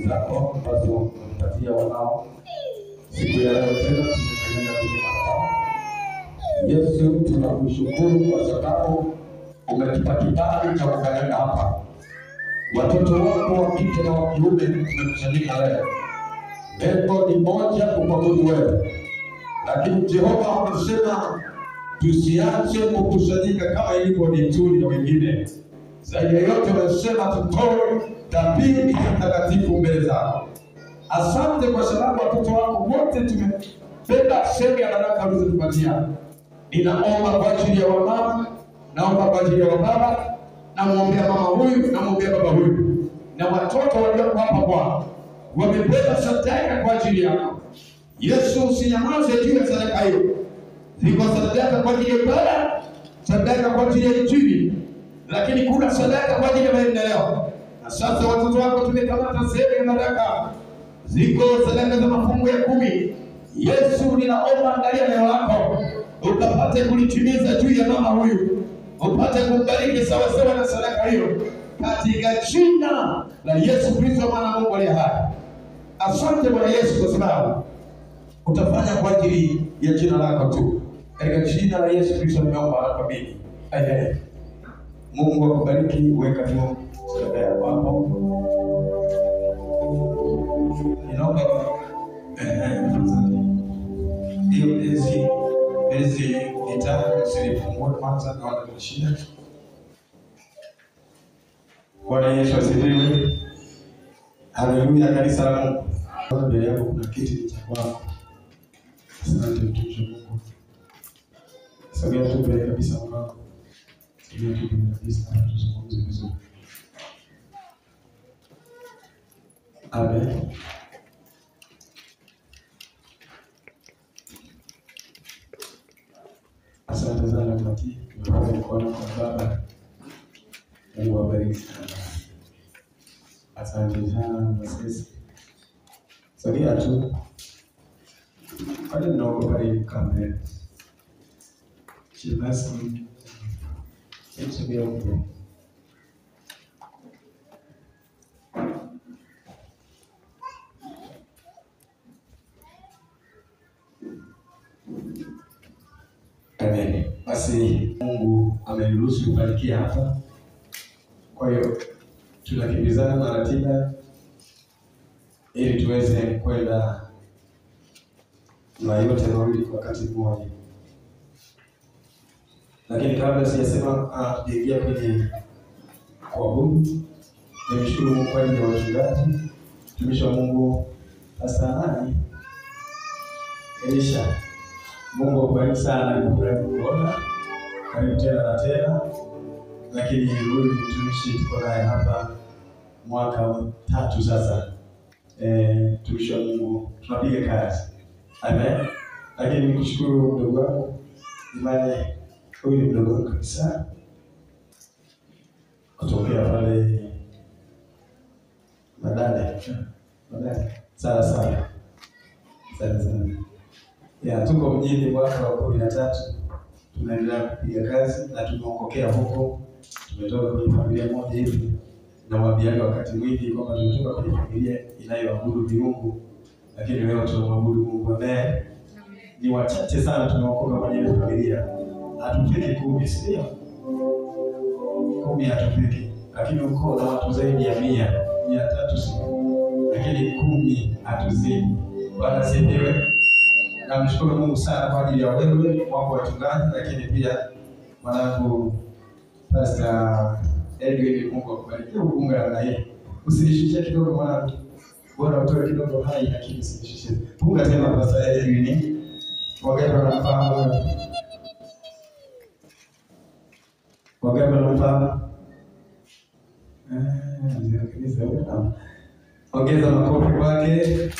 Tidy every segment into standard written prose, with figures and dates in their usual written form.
zako ambazo umepatia wanao siku ya leo tena tumekanyaga kwenye madhabahu. Yesu, tunakushukuru kwa sababu umetupa kibali cha kukanyaga hapa. Watoto wako wa kike na wa kiume tumekusanyika leo. Lengo ni moja, kuabudu wewe. Lakini Jehova amesema tusiache kukusanyika kama ilivyo desturi ya wengine. Zaidi ya yote amesema tutoe dhabihu takatifu mbele zako. Asante kwa sababu watoto wako wote tumebeba sehemu ya baraka ulizotupatia. Ninaomba kwa ajili ya wamama, naomba kwa ajili ya wababa, namwombea mama huyu, namwombea baba huyu, na watoto walioko hapa Bwana wamebeba sadaka kwa ajili yako. Yesu, usinyamaze juu ya sadaka hiyo. Ziko sadaka kwa ajili ya ibada, sadaka kwa ajili ya injili, lakini kuna sadaka kwa ajili ya maendeleo. Na sasa watoto wako tumekamata sehemu ya baraka. Ziko sadaka za mafungu ya 10. Yesu, ninaomba angalia neno lako ukapate kulitimiza juu ya mama huyu, upate kumbariki sawa sawa na sadaka hiyo, katika jina la Yesu Kristo mwana wa Mungu aliye hai. Asante Bwana Yesu kwa sababu utafanya kwa ajili ya jina lako tu. Katika jina la Yesu Kristo nimeomba na kuamini. Amen. Mungu akubariki. Weka tu sadaka yako hapo. Ninaomba hiyo hizi nitaka usifungue kwanza na wala shida. Bwana Yesu asifiwe. Haleluya kanisa la Mungu. Mbele yako kuna kiti cha kwako. Asante mtumishi wa Mungu. Sogea tu mbele kabisa mwanangu. Sogea tu mbele kabisa tuzungumze vizuri. Amen. Asante sana mtakatifu. Tunapenda kuona kwa Baba. Mungu awabariki sana. Asante sana msesi. Sogea tu. Pale ndio pale kamera. Chibasi. Sogea huko. Amen. Basi Mungu ameruhusu kubarikia hapa. Kwa hiyo tunakimbizana na ratiba ili tuweze kwenda na yote mawili kwa wakati mmoja. Lakini kabla sijasema tuingia kwenye kuabudu, nimshukuru Mungu kwa ajili ya wachungaji, mtumishi wa Mungu Pastor Elisha. Mungu akubariki sana, nimefurahi kuona. Karibu tena na tena. Lakini huyu ni mtumishi tuko naye hapa mwaka wa 3 sasa. Mtumishi wa Mungu tunapiga kazi. Amen. Lakini nikushukuru mdogo wangu. Imani huyu ni mdogo wangu kabisa. Kutokea pale Madale. Sana sana. Ya tuko mjini mwaka wa 13. Tunaendelea kupiga kazi na tumeokokea huko. Tumetoka kwenye familia moja hivi. Na wabiani wakati mwingi kwamba tumetoka kwenye familia inayoabudu miungu, lakini leo tunaabudu Mungu. Amen. Ni wachache sana tumeokoka kwenye ile familia. Hatufiki 10, sio? 10 hatufiki. Lakini uko na watu zaidi ya 100, 300 sio. Lakini 10 hatuzidi. Bwana asifiwe. Namshukuru Mungu sana kwa ajili ya wewe wako wachungaji, lakini pia mwanangu Pastor Edwin. Mungu akubariki. Uunga na yeye. Usinishushe kidogo mwanangu. Bora utoe kidogo hai, lakini usinishushe. Punga tena Pastor Edwin. Wangapi wanamfahamu? Wangapi wanamfahamu? Ndio kabisa huyo. Ongeza makofi kwake.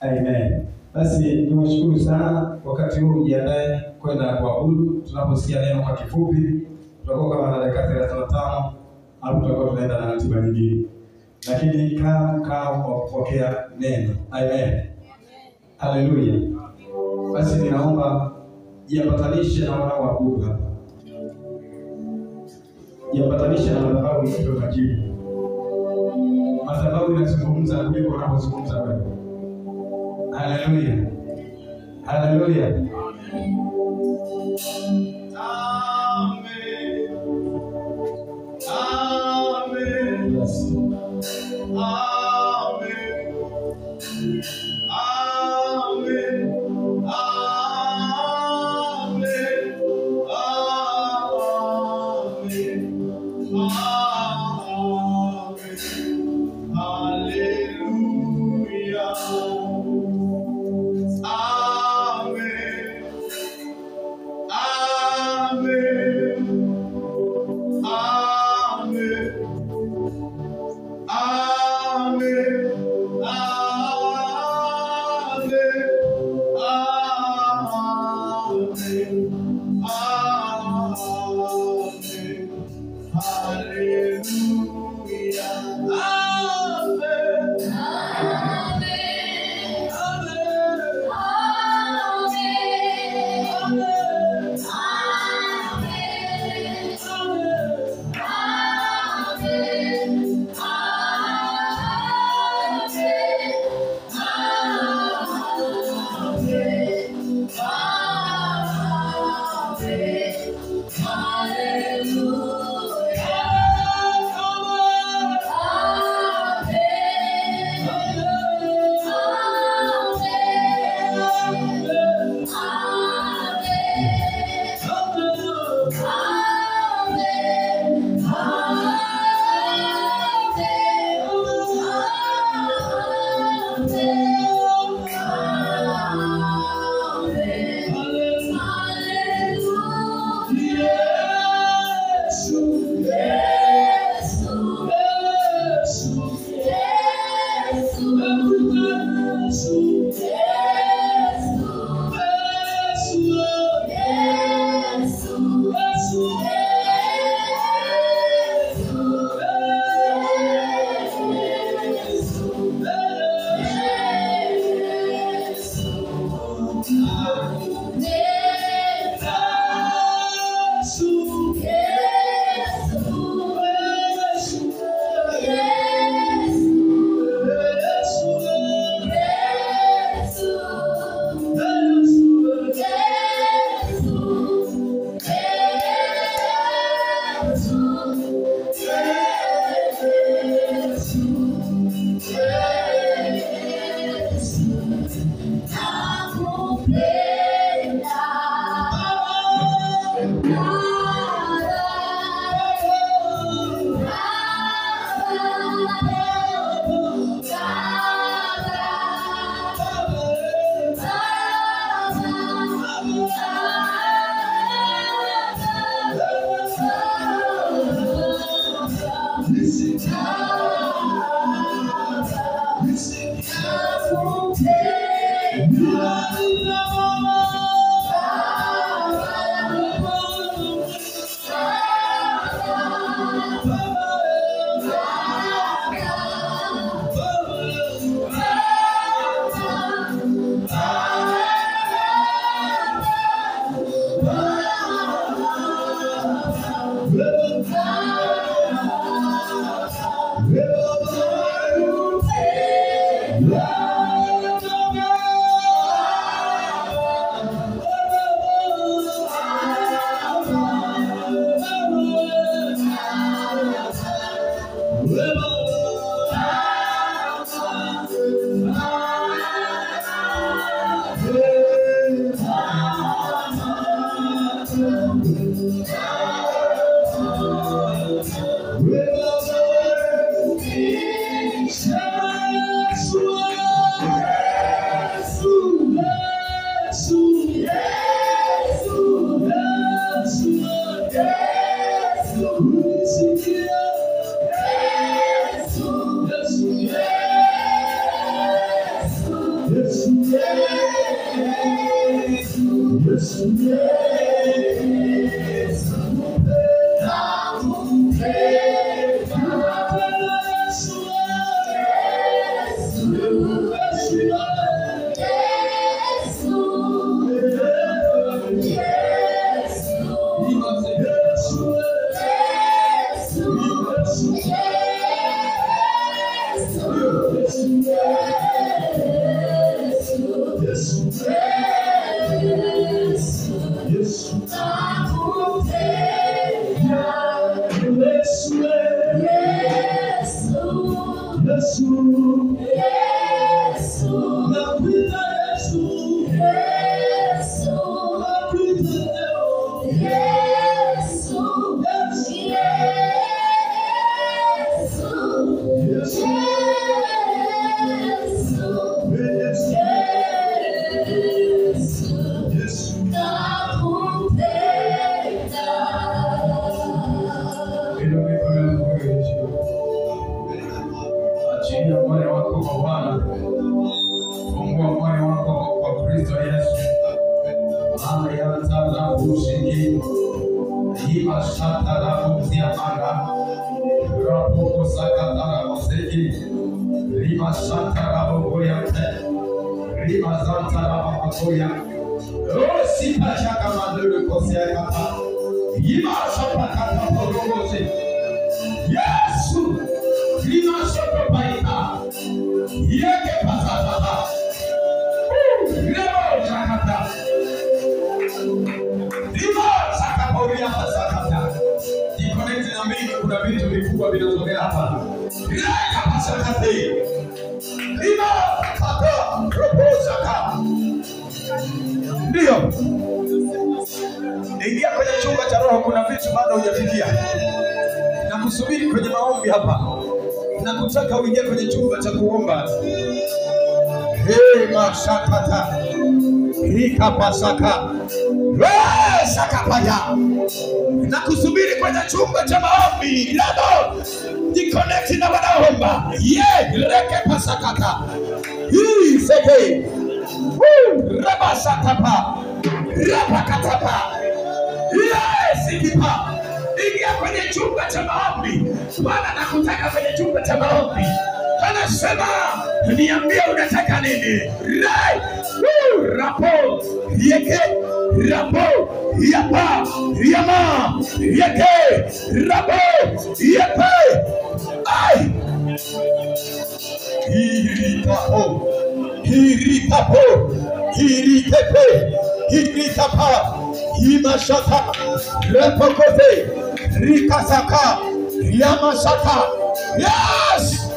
Amen. Basi niwashukuru sana. Wakati huu jiandae kwenda kuabudu. Tunaposikia neno kwa kifupi, tutakuwa kama na dakika 35, hapo tutakuwa tunaenda na ratiba nyingine. Lakini kama kupokea neno. Amen. Haleluya. Basi ninaomba jiambatanishe na wana waabudu hapa. yapatanisha na madhabahu isiyo majibu. Madhabahu inazungumza kuliko unapozungumza wewe. Haleluya. Haleluya. Amen. Amen. Yes. Amen. Amen. Ingia kwenye chumba cha roho, kuna vitu bado hujafikia. Na kusubiri kwenye maombi hapa. Na kutaka uingie kwenye chumba cha kuomba. Mashakata. Rika pasaka. Sakapaya. Na kusubiri kwenye chumba cha maombi. Lado. Disconnect na wanaomba. Reke pasakata. Seke. Rabasatapa. Rabakatapa. Sikipa. Ingia kwenye chumba cha maombi. Bwana nakutaka kwenye chumba cha maombi. Anasema niambie unataka nini? Rapo. Yeke. Rapo. Yapa. Yama. Yeke. Rapo. Yepe. Ai. Hirikapo. Hirikapo. Hirikepe. Hirikapa. Himashaka. Repokote. Rikasaka. Yamashaka. Yes!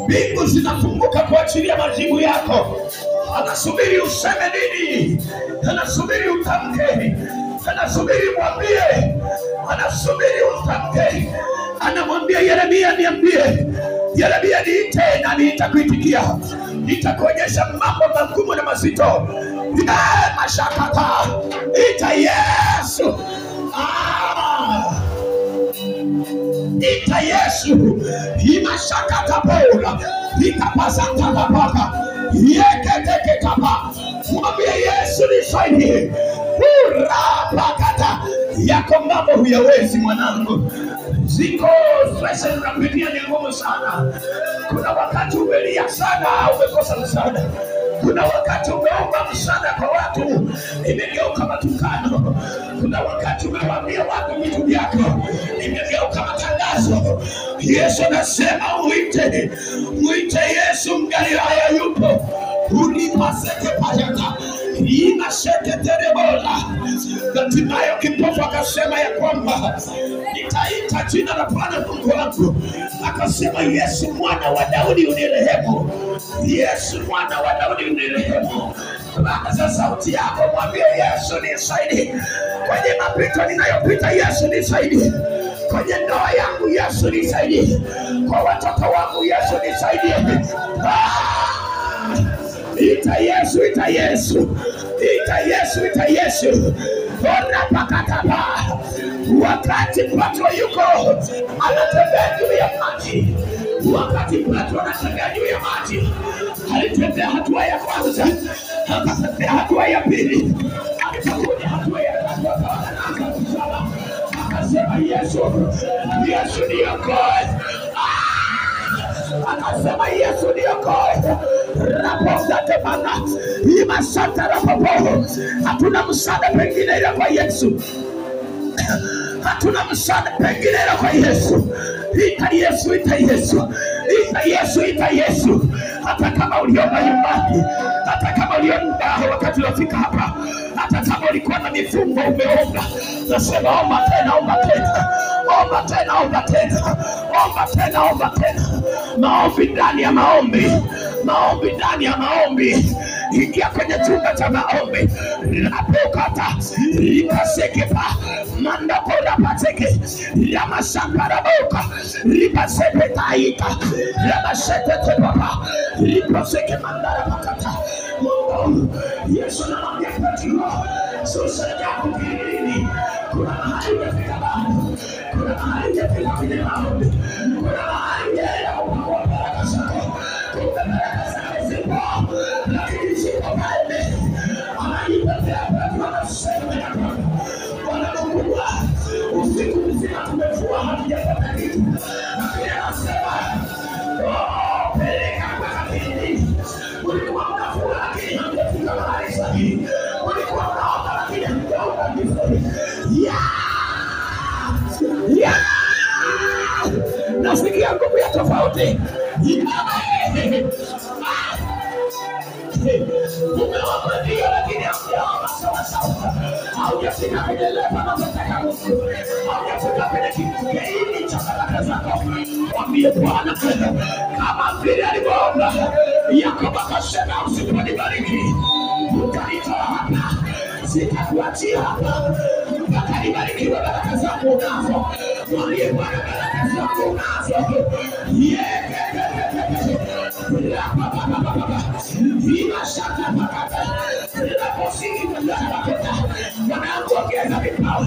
Mbingu zinafunguka kuachilia majibu yako. Anasubiri useme nini? Anasubiri utamke. Anasubiri mwambie. Anasubiri utamke. Anamwambia Yeremia, niambie. Yeremia, niite na nitakuitikia. Nitakuonyesha mambo magumu na mazito. Mashakata. Ita Yesu. Ita Yesu. Himashakata pola. Ikapasata kapaka. Yeketeke kapa. Mwambie Yesu nisaidie. Urapakata. Yako mambo huyawezi mwanangu. Ziko stress unapitia ni ngumu sana. Kuna wakati umelia sana, umekosa msaada. Kuna wakati umeomba msaada kwa watu, imegeuka matukano. Kuna wakati umewaambia watu vitu vyako, imegeuka matangazo. Yesu anasema muite Yesu Mgalilaya yupo. Ulipaseke payaka. Inasheke terebola. Hatimaye kipofu akasema ya kwamba nitaita jina la Bwana Mungu wangu. Akasema Yesu mwana wa Daudi unirehemu. Yesu mwana wa Daudi unirehemu. Baza sauti yako mwambie Yesu nisaidie. Kwenye mapito ninayopita Yesu nisaidie. Kwenye ndoa yangu Yesu nisaidie. Kwa watoto wangu Yesu nisaidie. Ita Yesu, ita Yesu. Ita Yesu, ita Yesu. Orapakataba. Wakati Petro yuko anatembea juu ya maji. Wakati Petro anatembea juu ya maji, alitembea hatua ya kwanza, akatembea hatua ya pili, akakuja hatua ya tatu, akasema Yesu niokoe. Akasema Yesu niokoe. Raposa tebana. Imasata rapopo. Hatuna msaada pengine ila kwa Yesu. hatuna msaada pengine kwa Yesu. Ita Yesu, ita Yesu, ita Yesu, ita Yesu. Hata kama uliomba nyumbani, hata kama uliomba wakati unafika hapa, hata kama ulikuwa na mifungo umeomba, nasema omba tena, omba tena, omba tena, omba tena, omba tena, omba tena. Maombi ndani ya maombi, maombi ndani ya maombi. Ingia kwenye chumba cha maombi. Napokata ikasekepa mandapora pateke yamasambara boka lipasepe taika yamasete tepapa liposeke mandara pakata. Yesu anamwambia Petro, sasa yako kilini, kuna mahali ya kitabu, kuna mahali ya kitabu, kuna mahali ya kuomba baraka zako, kuna baraka zako zipo, lakini sio pale. Anaipatia baraka sema ya Bwana Mungu, usiku mzima tumefua hatujapata kitu, lakini anasema peleka kwa kile ulikuwa unafua lakini hamjafika mahali sahihi, ulikuwa unaomba lakini hamjaomba vizuri. Nasikia nguvu ya tofauti. Umeomba ndio lakini hamjaomba sawa sawa. Haujafika kwenye level unataka Mungu. Haujafika kwenye kiini cha baraka zako. Mwambie Bwana kama vile alivyoomba Yakobo akasema usiponibariki utanitoa hapa, sitakuachia hapa mpaka nibarikiwe. Baraka zako unazo. Mwambie Bwana baraka zako unazo. Imashaka makata inaposiki mtakatifu wanaongeza vikao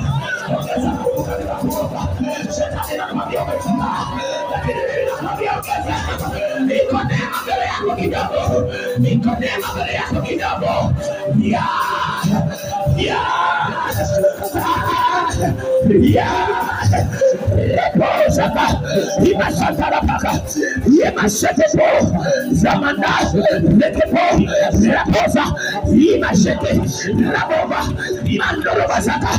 ongeza kuvuka bila kuomba. Shetani anakwambia umechoka, lakini mimi nakwambia ongeza. Niko neema mbele yako kidogo, niko neema mbele yako kidogo. Leposaka imasatara paka yemashetepo zamanda lekepo leposa imasete labova imandoroba zaka.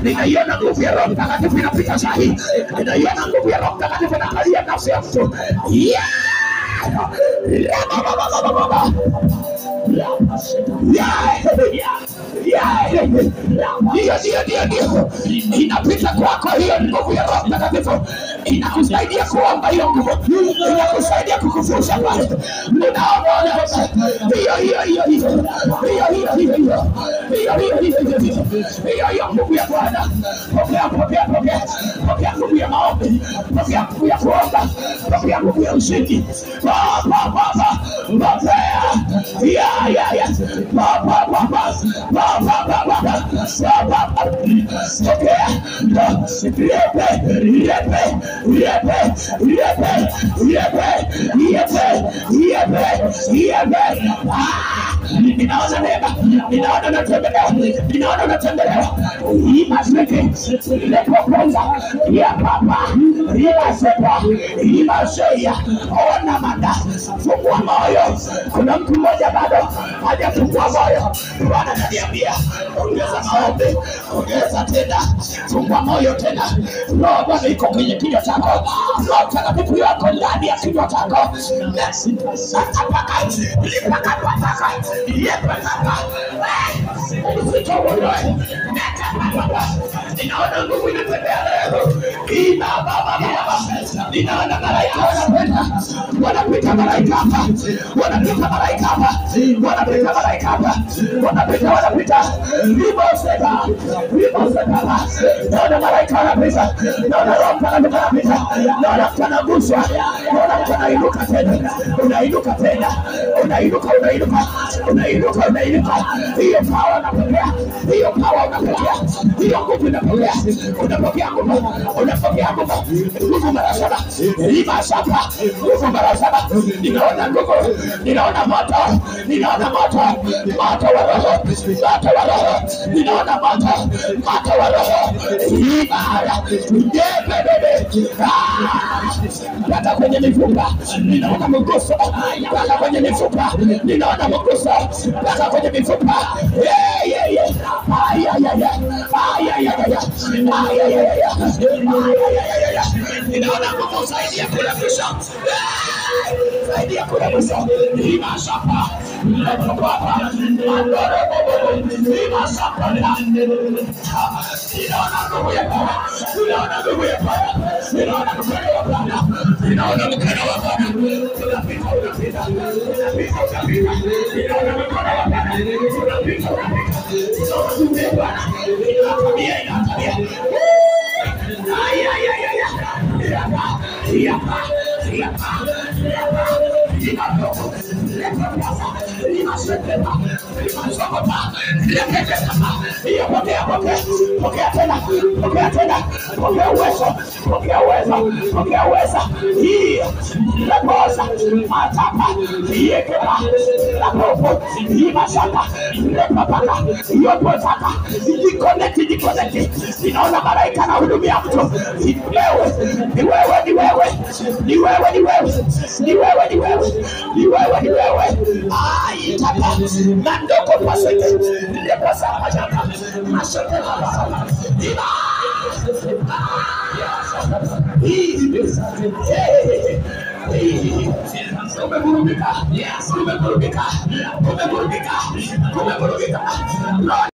Ninaiona nguvu ya Roho Mtakatifu inapita sahi. Ninaiona nguvu ya Roho Mtakatifu inaangalia nafsi ya mtu. Ndio inapita kwako hiyo nguvu ya Roho Mtakatifu, inakusaidia kuomba hiyo nguvu, inakusaidia kukufusha pale. Unaona hiyo nguvu ya Bwana. Pokea nguvu ya maombi, pokea nguvu ya kuomba, pokea nguvu ya ushindi. Ninaona neema, ninaona natembelewa. Imaseke lepoponza ya papa imasepa imaseya ona manda. Fungua moyo. Kuna mtu mmoja bado hajafungua moyo. Bwana ananiambia ongeza maombi, ongeza tena, fungua moyo tena. Roho Bwana iko kwenye kinywa chako, Roho Mtakatifu yako ndani ya kinywa chako. Ninaona nguvu inatembea leo. Ninaona malaika wanapita, malaika hapa, wanapita malaika hapa, wanapita malaika hapa, wanapita. Naona malaika wanapita, naona Roho Mtakatifu anapita, naona mtu anaguswa, naona mtu anainuka tena, unainuka tena, unainuka. Hiyo power unapokea, hiyo power unapokea, hiyo nguvu unapokea, unapokea nguvu mara saba, lima saba, nguvu mara saba. Ninaona nguvu, ninaona moto wa Roho, ninaona moto wa Roho. Pata kwenye mifupa, ninaona mguso. Pata kwenye mifupa, ninaona mguso. Pata kwenye mifupa, Ninaona nguvu zaidi ya kule mwisho. Zaidi ya kule mwisho. Imashapa. Lepopapa. Mandoro bobo. Imashapa. Ninaona nguvu ya Bwana. Ninaona nguvu ya Bwana. Ninaona mkono wa Bwana. Ninaona mkono wa Bwana. Unapita. Ninaona mkono wa Bwana. Unapita. Ninaona Bwana. Inatabia. Ninaona malaika na hudumia mtu. Ni wewe. Itapa mandoko pasete lepasa majaka masete masala iba Kumegurubika.